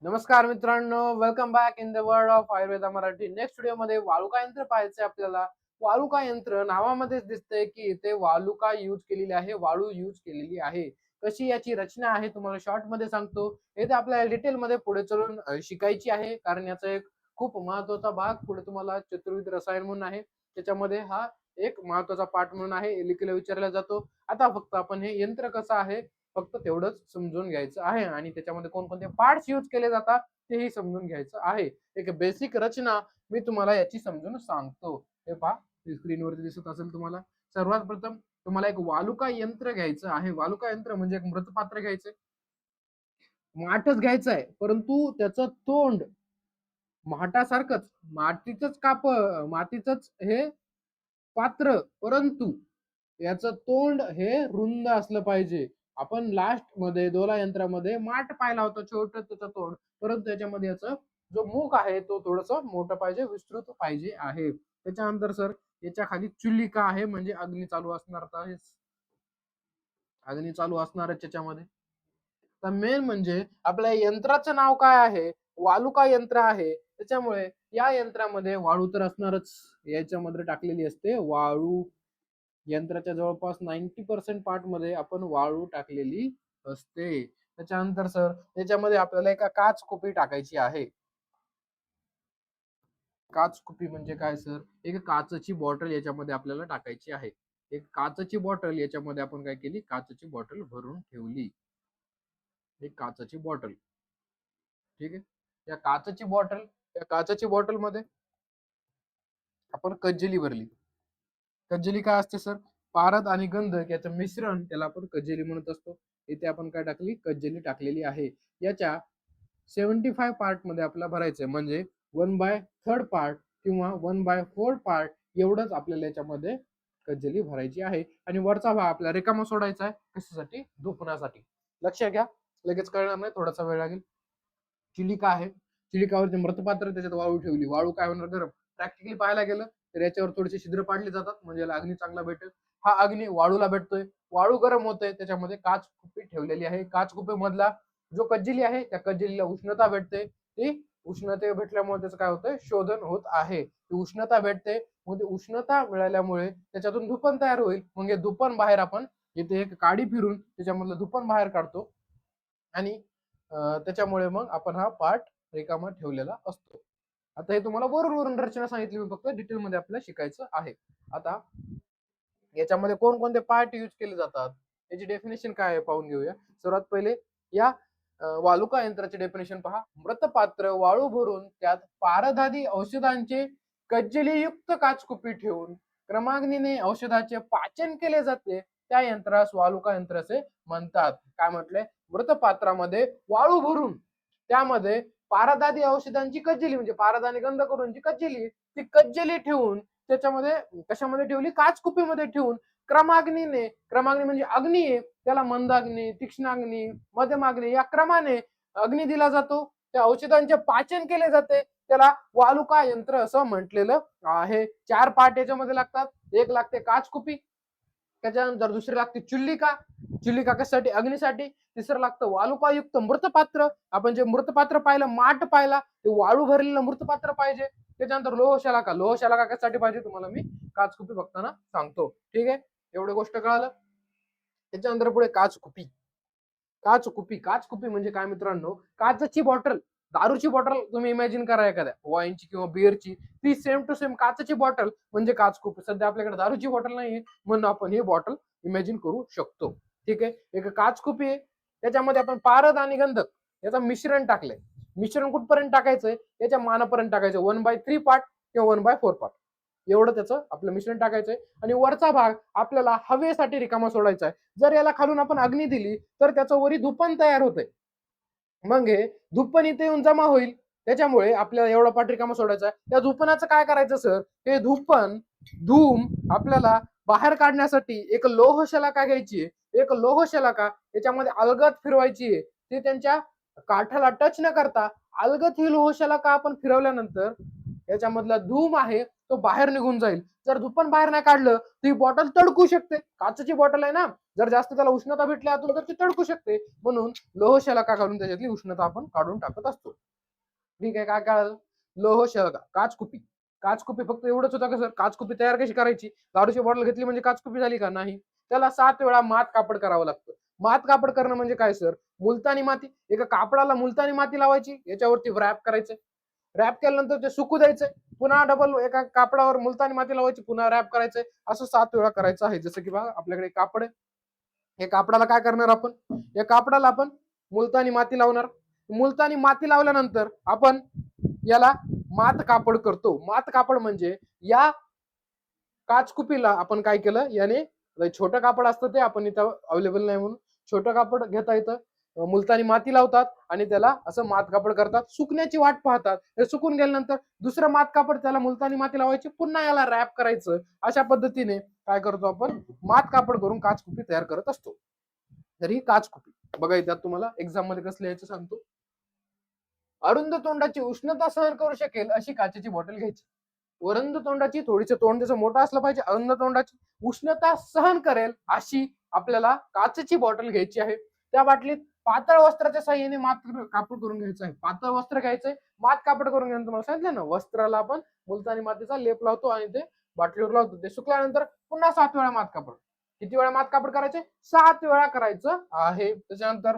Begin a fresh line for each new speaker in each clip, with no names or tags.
नमस्कार मित्रांनो, welcome back in the world of Ayurveda Marathi. Next video मध्ये वालुका यंत्र पाहायचे आपल्याला. वालुका यंत्र नावामध्येच दिसतंय की इथे वालुका यूज केलेली आहे, वाळू यूज केलेली आहे. कशी याची रचना आहे तुम्हाला शॉर्ट मध्ये सांगतो. इथे आपल्याला डिटेल मध्ये पुढे चलून शिकायची आहे, कारण याचा एक खूप महत्वाचा भाग पुढे तुम्हाला चतुर्विध रसायन म्हणून आहे, त्याच्यामध्ये हा एक महत्वाचा पार्ट म्हणून आहे, लिखीला विचारला जातो. आता फक्त आपण हे यंत्र कसं आहे फक्त तेवढंच समजून घ्यायचं आहे आणि त्याच्यामध्ये कोणकोणते पार्ट्स यूज केले जातात तेही समजून घ्यायचं आहे. एक बेसिक रचना मी तुम्हाला याची समजून सांगतो. हे पहा, स्क्रीनवरती दिसत असेल तुम्हाला. सर्वात प्रथम तुम्हाला एक वालुका यंत्र घ्यायचं आहे. वालुका यंत्र म्हणजे एक मृतपात्र घ्यायचंय, माठच घ्यायचं आहे, परंतु त्याचं तोंड माठासारखंच मातीचंच हे पात्र, परंतु याचं तोंड हे रुंद असलं पाहिजे. आपण लास्ट मध्ये दोला यंत्रामध्ये माठ पाहिला होता, छोटं त्याचं तोंड, परंतु त्याच्यामध्ये याचं जो मुख आहे तो थोडस मोठं पाहिजे, विस्तृत पाहिजे आहे. त्याच्यानंतर सर याच्या खाली चुलिका आहे, म्हणजे अग्नी चालू असणार, अग्नी चालू असणार त्याच्यामध्ये. तर मेन म्हणजे आपल्या यंत्राचं नाव काय आहे, वालुका यंत्र आहे, त्याच्यामुळे या यंत्रामध्ये वाळू तर असणारच. याच्यामध्ये टाकलेली असते वाळू. यंत्राच्या जवळपास 90% पार्ट मध्ये आपण वाळू टाकलेली असते. त्याच्यानंतर सर त्याच्यामध्ये आपल्याला एका काच कुपी टाकायची आहे. काच कुपी म्हणजे काय सर, एक काचची बॉटल याच्यामध्ये आपल्याला टाकायची आहे. एक काचची बॉटल याच्यामध्ये आपण काय केली, काचची बॉटल भरून ठेवली. एक काचची बॉटल, ठीक आहे. या काचची बॉटल मध्ये आपण कज्जली भरली. कज्जली काय असते सर, पारद आणि गंधक याचं मिश्रण, त्याला आपण कज्जली म्हणत असतो. इथे आपण काय टाकली, कज्जली टाकलेली आहे. याच्या 75 पार्ट मध्ये आपल्याला भरायचंय, म्हणजे 1/3 पार्ट किंवा 1/4 पार्ट एवढंच आपल्याला याच्यामध्ये कज्जली भरायची आहे. आणि वरचा भाग आपल्याला रिकामा सोडायचा आहे. कशासाठी, धुपण्यासाठी. लक्ष घ्या, लगेच कळणार नाही, थोडासा वेळ लागेल. चिलिका आहे, चिलिकावरचे मृतपात्र, त्याच्यात वाळू ठेवली. वाळू काय होणार, गरम. प्रॅक्टिकली पाहायला गेलं तर याच्यावर थोडेसे छिद्र पाडले जातात, म्हणजे याला अग्नी चांगला भेटेल. हा अग्नी वाळूला भेटतोय, वाळू गरम होतोय, त्याच्यामध्ये काच कुपी ठेवलेली आहे. काच कुपी मधला जो कज्जली आहे त्या कज्जलीला उष्णता भेटते. ती उष्णता भेटल्यामुळे त्याचं काय होतंय, शोधन होत आहे. ती उष्णता भेटते, मग ती उष्णता मिळाल्यामुळे त्याच्यातून धुपण तयार होईल. मग हे धुपण बाहेर आपण इथे एक काडी फिरून त्याच्यामधलं धुपण बाहेर काढतो, आणि त्याच्यामुळे मग आपण हा पार्ट रिकामा ठेवलेला असतो. आता हे तुम्हाला वरून रचना सांगितली, मी फक्त डिटेल मध्ये आपल्याला शिकायचं आहे. आता याच्यामध्ये कोणकोणते पार्ट यूज केले जातात, याची डेफिनेशन काय आहे पाहून घेऊया. सर्वात पहिले या वालुका यंत्राचे डेफिनेशन पहा. मृतपात्र वाळू भरून त्यात पारधादी औषधांचे कज्जलीयुक्त काचकुपी ठेवून क्रमाग्नीने औषधाचे पाचन केले जाते, त्या यंत्रास वालुका यंत्र असे म्हणतात. काय म्हटलंय, मृतपात्रामध्ये वाळू भरून त्यामध्ये पारधादी औषधांची कज्जली, म्हणजे पारद आणि गंध करून जी कज्जली, ती कज्जली ठेवून त्याच्यामध्ये कशामध्ये ठेवली, काचकुपीमध्ये ठेवून क्रमाग्नीने, क्रमाग्नी म्हणजे अग्नी आहे, त्याला मंदाग्नी, तीक्ष्णाग्नी, मध्यमाग्नी या क्रमाने अग्नी दिला जातो. त्या औषधांचे पाचन केले जाते, त्याला वालुका यंत्र असं म्हटलेलं आहे. 4 पार्ट याच्यामध्ये लागतात. एक लागते काचकुपी, त्याच्यानंतर दुसरी लागते चुल्लिका, चुल्लिका कशासाठी, अग्नीसाठी. तिसरं लागतं वालुकायुक्त मृतपात्र, आपण जे मृतपात्र पाहिलं, माठ पाहिला, ते वाळू भरलेलं मृतपात्र पाहिजे. त्याच्यानंतर लोहशलाका, लोहशलाका कशासाठी पाहिजे तुम्हाला मी काचकुपी बघताना सांगतो, ठीक आहे. एवढी गोष्ट कळालं. त्याच्यानंतर पुढे काचकुपी. काचकुपी म्हणजे काय मित्रांनो, काचची बॉटल, दारूची बॉटल तुम्ही इमॅजिन करा, एखाद्या वाईनची किंवा बिअरची, ती सेम टू सेम काचची बॉटल म्हणजे काचकुपी. सध्या आपल्याकडे दारूची बॉटल नाहीये, म्हणून आपण ही बॉटल इमॅजिन करू शकतो, ठीक आहे. एक काचकुपी आहे, त्याच्यामध्ये आपण पारद आणि गंधक याचं मिश्रण टाकलंय. मिश्रण कुठपर्यंत टाकायचंय, याच्या मानापर्यंत टाकायचं, 1/3 पार्ट किंवा 1/4 पार्ट एवढं त्याचं आपलं मिश्रण टाकायचंय. आणि वरचा भाग आपल्याला हवेसाठी रिकामा सोडायचा आहे. जर याला खालून आपण अग्नी दिली तर त्याचं वरी धुपण तयार होतंय, मग हे धुपण इथे येऊन जमा होईल. त्याच्यामुळे आपल्याला एवढा पाठ रिकामा सोडायचा आहे. त्या धुपणाचं काय करायचं सर, हे धूम आपल्याला बाहेर काढण्यासाठी एक लोहशलाका घ्यायची आहे. एक लोहशलाका याच्यामध्ये अलगद फिरवायची आहे. ती त्यांच्या काठाला टच न करता अलगद ही लोहशलाका आपण फिरवल्यानंतर याच्यामधला धूम आहे तो बाहेर निघून जाईल. जर धूपण बाहेर नाही काढलं तर ही बॉटल तडकू शकते. काचेची बॉटल आहे ना, जर जास्त त्याला उष्णता भेटली आतून तर ती तडकू शकते. म्हणून लोह शलाका घालून त्याच्यातली उष्णता आपण काढून टाकत असतो. ठीक आहे, काय कळालं? लोह शलाका. काचकुपी. काचकुपी फक्त एवढंच होतं का सर? काचकुपी तयार कशी करायची? दारूची बॉटल घेतली म्हणजे काचकुपी झाली का? नाही. त्याला 7 वेळा मात कापड करावं लागतं. मात कापड करणं म्हणजे काय सर? मुलतानी माती. एका कापडाला मुलतानी माती लावायची, याच्यावरती रॅप करायचं. रॅप केल्यानंतर ते सुकू द्यायचंय. पुन्हा डबल एका कापडावर मुलतानी माती लावायची, पुन्हा रॅप करायचंय. असं 7 वेळा करायचं आहे. जसं की बघा आपल्याकडे कापड आहे. या कापडाला काय करणार आपण? या कापडाला आपण मुलतानी माती लावणार. मुलतानी माती लावल्यानंतर आपण याला मात कापड करतो. मात कापड म्हणजे या काचकुपीला आपण काय केलं, याने छोटं कापड असतं ते आपण इथं अवेलेबल नाही म्हणून छोटं कापड घेता येतं. मुलतानी माती लावतात आणि त्याला असं मात कापड करतात. सुकण्याची वाट पाहतात. हे सुकून गेल्यानंतर दुसरं मात कापड त्याला मुलतानी माती लावायची, पुन्हा याला रॅप करायचं. अशा पद्धतीने काय करतो आपण? मात कापड करून काचकुपी तयार करत असतो. तर ही काचकुपी बघा, इथं तुम्हाला एक्झाम मध्ये कसं लिहायचं सांगतो. अरुंद तोंडाची उष्णता सहन करू शकेल अशी काचेची बॉटल घ्यायची. अरुंद तोंडाची, थोडीचं तोंड त्याचं मोठं असलं पाहिजे. अरुंद तोंडाची, उष्णता सहन करेल अशी आपल्याला काचेची बॉटल घ्यायची आहे. त्या बाटलीत पातळ वस्त्राच्या साह्याने मात कापड करून घ्यायचं आहे. पातळ वस्त्र घ्यायचंय, मात कापड करून घ्यायचं. तुम्हाला सांगितलं ना, वस्त्राला आपण मुलतानी मातीचा लेप लावतो आणि ते बाटलीवर लावतो. ते सुकल्यानंतर पुन्हा 7 वेळा मात कापड. किती वेळा मात कापड करायचे? 7 वेळा करायचं आहे. त्याच्यानंतर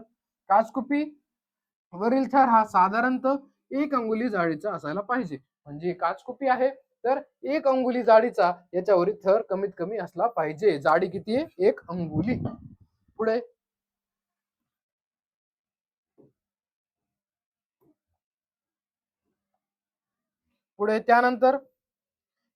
काचकुपी वरील थर हा साधारणतः 1 अंगुली जाडीचा असायला पाहिजे. म्हणजे काचकुपी आहे तर 1 अंगुली जाडीचा याच्यावरील थर कमीत कमी असला पाहिजे. जाडी किती आहे? 1 अंगुली. पुढे त्यानंतर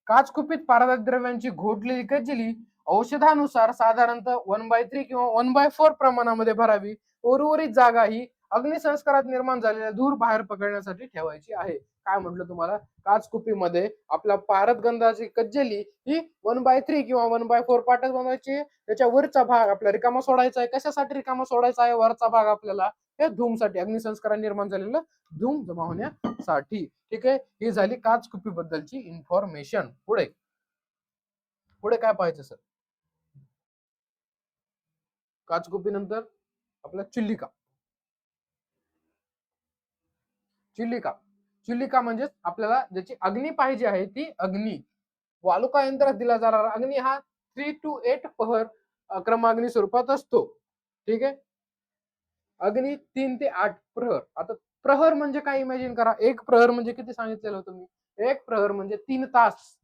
काचकुपीत पारदर्शक द्रव्यांची घोटलेली कज्जली औषधानुसार साधारणतः 1/3 किंवा 1/4 प्रमाणामध्ये भरावी. उर्वरित जागा ही अग्निसंस्कारात निर्माण झालेला धूर बाहेर पकडण्यासाठी ठेवायची आहे. काय म्हटलं तुम्हाला? काचकुपीमध्ये आपला पारदगंधाची कज्जली ही 1/3 किंवा 1/4 पार्टच बनवायची. त्याच्या वरचा भाग आपला रिकामा सोडायचा आहे. कशासाठी रिकामा सोडायचा आहे वरचा भाग आपल्याला? हे धूमसाठी, अग्निसंस्कारात निर्माण झालेलं धूम जमा होण्यासाठी. ठीक आहे, ही झाली काचकुपी बद्दलची इन्फॉर्मेशन. पुढे पुढे काय पाहायचं सर? काचकुपी नंतर आपला चिल्लिका. चिल्लिका. चिल्लिका म्हणजे आपल्याला ज्याची अग्नी पाहिजे आहे ती अग्नी. वालुका यंत्रात दिला जाणारा अग्नी हा 3 to 8 पहर क्रमाग्नी स्वरूपात असतो. ठीक आहे, अग्नी 3 ते 8 प्रहर. आता प्रहर म्हणजे काय इमॅजिन करा. एक प्रहर म्हणजे किती सांगितलेलं होतं मी? एक प्रहर म्हणजे 3 तास.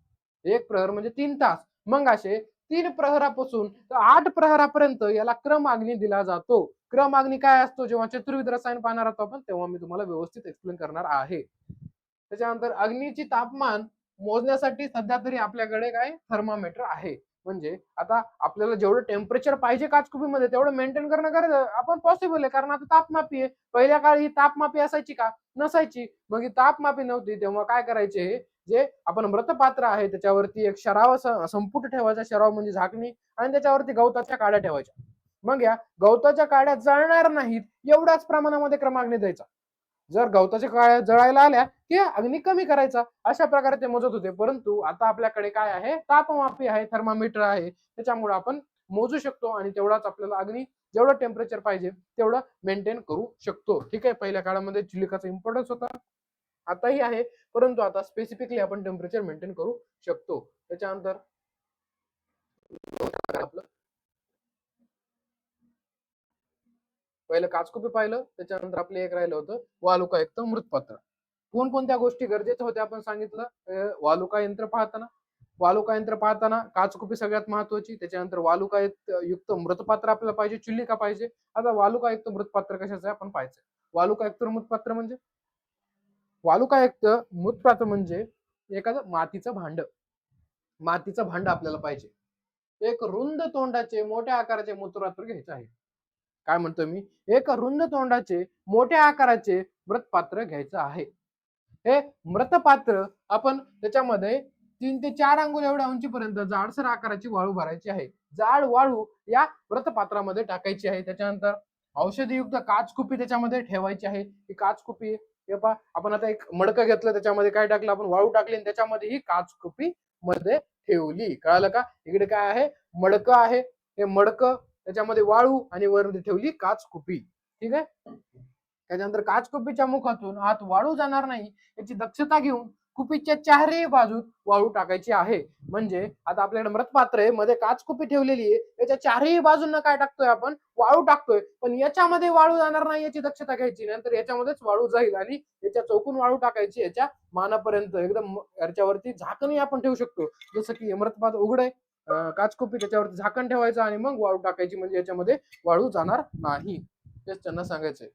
एक प्रहर म्हणजे 3 तास. मग असे 3 प्रहरापासून 8 प्रहरापर्यंत याला क्रमअग्नी दिला जातो. क्रमअग्नी काय असतो? जेव्हा चतुर्विध रसायन पाहणार आहोत आपण तेव्हा मी तुम्हाला व्यवस्थित एक्सप्लेन करणार आहे. त्याच्यानंतर अग्नीची तापमान मोजण्यासाठी सध्या तरी आपल्याकडे काय थर्मामीटर आहे. म्हणजे आता आपल्याला जेवढं टेम्परेचर पाहिजे काचकुपीमध्ये तेवढं मेंटेन करणं गरज आपण पॉसिबल आहे, कारण आता तापमापी आहे. पहिल्या काळी ही तापमापी असायची का? नसायची. मग ही तापमापी नव्हती तेव्हा काय करायचे? जे आपण मृतपात्र आहे त्याच्यावरती एक शराव संपुट ठेवायचा. शराव म्हणजे झाकणी, आणि त्याच्यावरती गवताच्या काड्या ठेवायच्या. मग या गवताच्या काड्या जळणार नाहीत एवढ्याच प्रमाणामध्ये क्रमाग्नी द्यायचा. जर गवताच्या काड्या जळायला आल्या की अग्नी कमी करायचा. अशा प्रकारे ते मोजत होते. परंतु आता आपल्याकडे काय आहे? तापमापी आहे, थर्मामीटर आहे. त्याच्यामुळे आपण मोजू शकतो आणि तेवढाच आपल्याला अग्नी जेवढं टेम्परेचर पाहिजे तेवढं मेंटेन करू शकतो. ठीक आहे, पहिल्या काळामध्ये चिलिकाचा इम्पॉर्टन्स होता, आताही आहे, परंतु आता स्पेसिफिकली आपण टेम्परेचर मेंटेन करू शकतो. त्याच्यानंतर आपलं पहिलं काचकुपी पाहिलं, त्याच्यानंतर आपलं एक राहिलं होतं वालुकायुक्त मृतपात्र. कोणकोणत्या गोष्टी गरजेच्या होत्या आपण सांगितलं? वालुका यंत्र पाहताना, वालुका यंत्र पाहताना काचकुपी सगळ्यात महत्वाची. त्याच्यानंतर वालुकायुक्त मृतपात्र आपल्याला पाहिजे, चिल्लिका पाहिजे. आता वालुकायुक्त मृतपात्र कशाचं आहे आपण पाहायचं. वालुकायुक्त मृतपात्र म्हणजे वालुकायुक्त मृतपात्र म्हणजे एखादं मातीचं भांड. मातीचं भांड आपल्याला पाहिजे. एक रुंद तोंडाचे मोठ्या आकाराचे मृतपात्र घ्यायचं आहे. काय म्हणतो मी? एक रुंद तोंडाचे मोठ्या आकाराचे मृतपात्र घ्यायचं आहे. हे मृतपात्र आपण त्याच्यामध्ये 3 ते 4 अंगुल एवढ्या उंचीपर्यंत जाडसर आकाराची वाळू भरायची आहे. जाड वाळू या मृतपात्रामध्ये टाकायची आहे. त्याच्यानंतर औषधीयुक्त काचकुपी त्याच्यामध्ये ठेवायची आहे. ही काचकुपी हे पहा, आपण आता एक मडकं घेतलं, त्याच्यामध्ये काय टाकलं आपण, वाळू टाकली आणि त्याच्यामध्ये ही काचकुपी मध्ये ठेवली. कळालं का? इकडे काय आहे, मडकं आहे, हे मडकं, त्याच्यामध्ये वाळू आणि वरती ठेवली काचकुपी. ठीक आहे. त्याच्यानंतर काचकुपीच्या मुखातून आत वाळू जाणार नाही याची दक्षता घेऊन कुपीच्या चारही बाजूत वाळू टाकायची आहे. म्हणजे आता आपल्याकडे मृतपात्र आहे, मध्ये काचकुपी ठेवलेली आहे, त्याच्या चारही बाजूंना काय टाकतोय आपण, वाळू टाकतोय, पण याच्यामध्ये वाळू जाणार नाही याची दक्षता घ्यायची, नंतर याच्यामध्येच वाळू जाईल आणि याच्या चौकून वाळू टाकायची, याच्या मानापर्यंत एकदम याच्यावरती झाकणही आपण ठेवू शकतो. जसं की मृतपात्र उघड आहे, काचकुपी, त्याच्यावरती झाकण ठेवायचं आणि मग वाळू टाकायची, म्हणजे याच्यामध्ये वाळू जाणार नाही. तेच त्यांना सांगायचंय.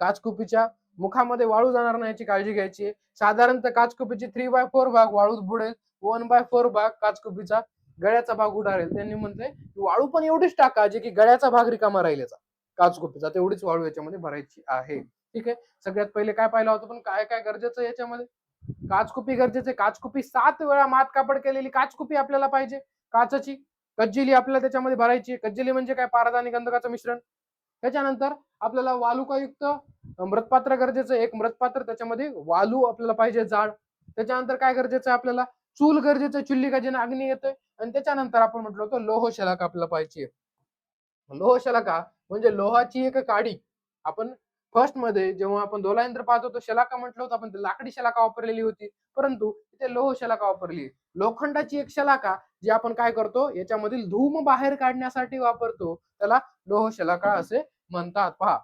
काचकुपीच्या मुखामध्ये वाळू जाणार नाही याची काळजी घ्यायची. साधारणतः काचकुपीची 3/4 भाग वाळूत बुडेल, 1/4 भाग काचकुपीचा गळ्याचा भाग उडालेल. त्यांनी म्हणते वाळू पण एवढीच टाका जे की गळ्याचा भाग रिकामा राहील याचा, काचकुपीचा, तेवढीच वाळू याच्यामध्ये भरायची आहे. ठीक आहे. सगळ्यात पहिले काय पाहिलं होतं, पण काय काय गरजेचं याच्यामध्ये, काचकुपी गरजेचे. काचकुपी 7 वेळा मात कापड केलेली काचकुपी आपल्याला पाहिजे. काचची कज्जिली आपल्याला त्याच्यामध्ये भरायची. कज्जिली म्हणजे काय, पारद आणि गंधकाचं मिश्रण. त्याच्यानंतर आपल्याला वालुकायुक्त मृतपात्र गरजेचं, एक मृतपात्र, त्याच्यामध्ये वालू आपल्याला पाहिजे जाड. त्याच्यानंतर काय गरजेचं आहे आपल्याला, चूल गरजेचं, चुल्ली का ज्याने अग्नी येतोय. आणि त्याच्यानंतर आपण म्हटलं होतं लोह शलाका आपल्याला पाहिजे. लोह शलाका म्हणजे लोहाची एक काडी. आपण फर्स्ट मध्ये जेव्हा आपण दोलायंत्र पाहत होतो, शलाका म्हटलं होतं आपण, लाकडी शलाका वापरलेली होती, परंतु इथे लोह शलाका वापरली. लोखंडाची एक शलाका जी आपण काय करतो, याच्यामधील धूम बाहेर काढण्यासाठी वापरतो, त्याला लोह शलाका असे म्हणतात. पहा,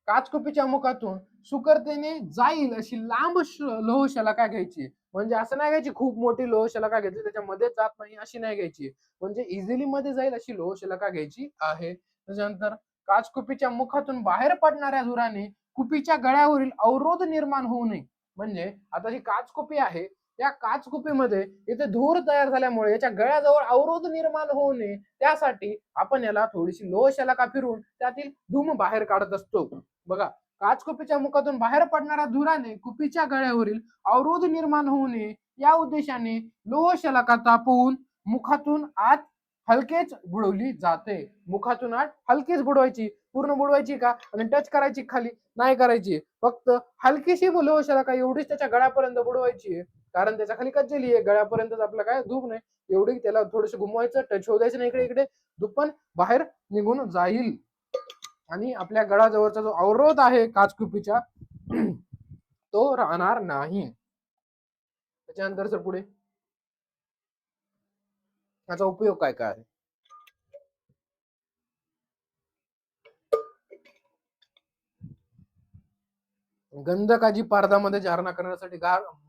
काचकुपीच्या मुखातून सुकरतेने जाईल अशी लांब लोह शलाका घ्यायची. म्हणजे असं नाही घ्यायची खूप मोठी लोह शलाका घ्यायची त्याच्यामध्ये जात नाही अशी नाही घ्यायची, म्हणजे इझिली मध्ये जाईल अशी लोह शलाका घ्यायची आहे. त्याच्यानंतर काचकुपीच्या मुखातून बाहेर पडणाऱ्या धुराने कुपीच्या गळ्यावरील अवरोध निर्माण होऊ नये. म्हणजे आता ही काचकुपी आहे, या काचकुपीमध्ये इथे धूर तयार झाल्यामुळे याच्या गळ्याजवळ अवरोध निर्माण होऊ नये, त्यासाठी आपण याला थोडीशी लोह शलाका फिरून त्यातील धूम बाहेर काढत असतो. बघा, काचकुपीच्या मुखातून बाहेर पडणाऱ्या धुराने कुपीच्या गळ्यावरील अवरोध निर्माण होऊ नये या उद्देशाने लोह शलाका तापवून मुखातून आत हलकेच बुडवली जाते. मुखातून आत हलकीच बुडवायची, पूर्ण बुडवायची का आणि टच करायची खाली नाही करायची, फक्त हलकीशी लोह शलाका एवढीच त्याच्या गळ्यापर्यंत बुडवायची, कारण त्याच्या खाली कज्जली आहे, गळ्यापर्यंत आपलं काय धूप नाही, एवढी त्याला थोडंसं घुमवायचं, टच होऊ द्यायचं नाही इकडे इकडे, धूप पण बाहेर निघून जाईल आणि आपल्या गळाजवळचा जो अवरोध आहे काचकुपीच्या तो राहणार नाही. त्याच्यानंतर सर पुढे त्याचा उपयोग काय काय आहे. गंधकाची पारदामध्ये जारणा करण्यासाठी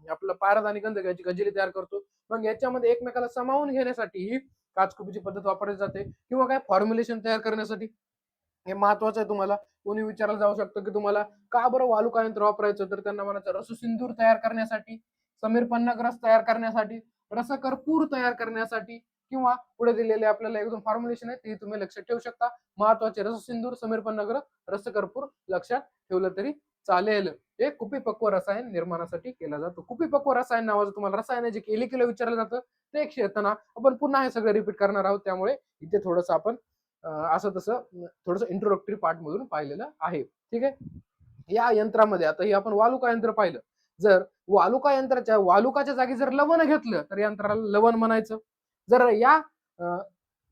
आपलं पारद आणि गंधकाची गंजिली तयार करतो. मग याच्यामध्ये एकमेकाला सामावून घेण्यासाठी ही काचकुपीची पद्धत वापरली जाते, किंवा काय फॉर्म्युलेशन तयार करण्यासाठी. हे महत्वाचं आहे. तुम्हाला कोणी विचारायला जाऊ शकतं की तुम्हाला का बरं वालुका यंत्र वापरायचं, तर त्यांना म्हणायचं रससिंदूर तयार करण्यासाठी, समीर पन्नाग्रस तयार करण्यासाठी, रसकर्पूर तयार करण्यासाठी, किंवा पुढे दिलेले आपल्याला एकदम फॉर्म्युलेशन आहे ते तुम्ही लक्षात ठेवू शकता. महत्वाचे रससिंदूर, समीर पन्नाग्रह, रसकर्पूर लक्षात ठेवलं तरी चालेल. हे कुपीपक्व रसायन निर्माणासाठी केला जातो. कुपीपक्व रसायन नावाचं तुम्हाला रसायन जे केली केलं विचारलं जातं ते एक येताना आपण पुन्हा हे सगळं रिपीट करणार आहोत, त्यामुळे इथे थोडस आपण असं तसं थोडस इंट्रोडक्टरी पार्ट मधून पाहिलेलं आहे. ठीक आहे. या यंत्रामध्ये आता हे आपण वालुका यंत्र पाहिलं. जर वालुकाच्या जागी जर लवण घेतलं तर यंत्राला लवण म्हणायचं. जर या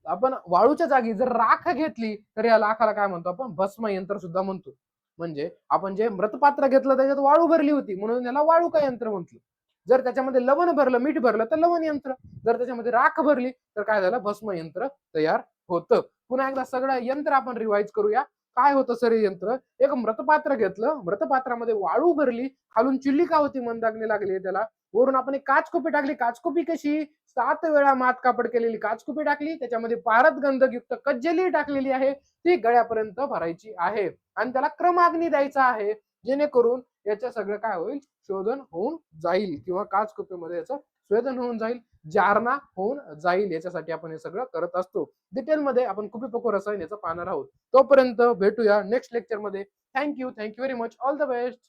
आपण वाळूच्या जागी जर राख घेतली तर या लाखाला काय म्हणतो आपण, भस्म यंत्र सुद्धा म्हणतो. म्हणजे आपण जे मृतपात्र घेतलं त्याच्यात वाळू भरली होती म्हणून याला वाळुका यंत्र म्हटलं. जर त्याच्यामध्ये लवण भरलं, मीठ भरलं तर लवण यंत्र. जर त्याच्यामध्ये राख भरली तर काय झालं, भस्म यंत्र तयार होतं. पुन्हा एकदा सगळं यंत्र आपण रिवाइज करूया. काय होतं सर हे यंत्र, एक मृतपात्र घेतलं, मृतपात्रामध्ये वाळू भरली, खालून चिल्लिका होती, मंदाग्नी लागली त्याला, वरून आपण एक काचकुपी टाकली. काचकुपी कशी, 7 वेळा मात कापड केलेली काचकुपी टाकली, त्याच्यामध्ये पारद गंधकयुक्त कज्जली टाकलेली आहे, ती गळ्यापर्यंत भरायची आहे आणि त्याला क्रमाग्नी द्यायचा आहे, जेणेकरून याचं सगळं काय होईल, शोधन होऊन जाईल, किंवा काचकुपीमध्ये याचं शोधन होऊन जाईल, जारणा होऊन जाईल. याच्यासाठी आपण हे सगळं करत असतो. डिटेलमध्ये आपण कुपीपक्व रसायन याचं पाहणार आहोत. तोपर्यंत भेटूया नेक्स्ट लेक्चरमध्ये. Thank you very much. All the best.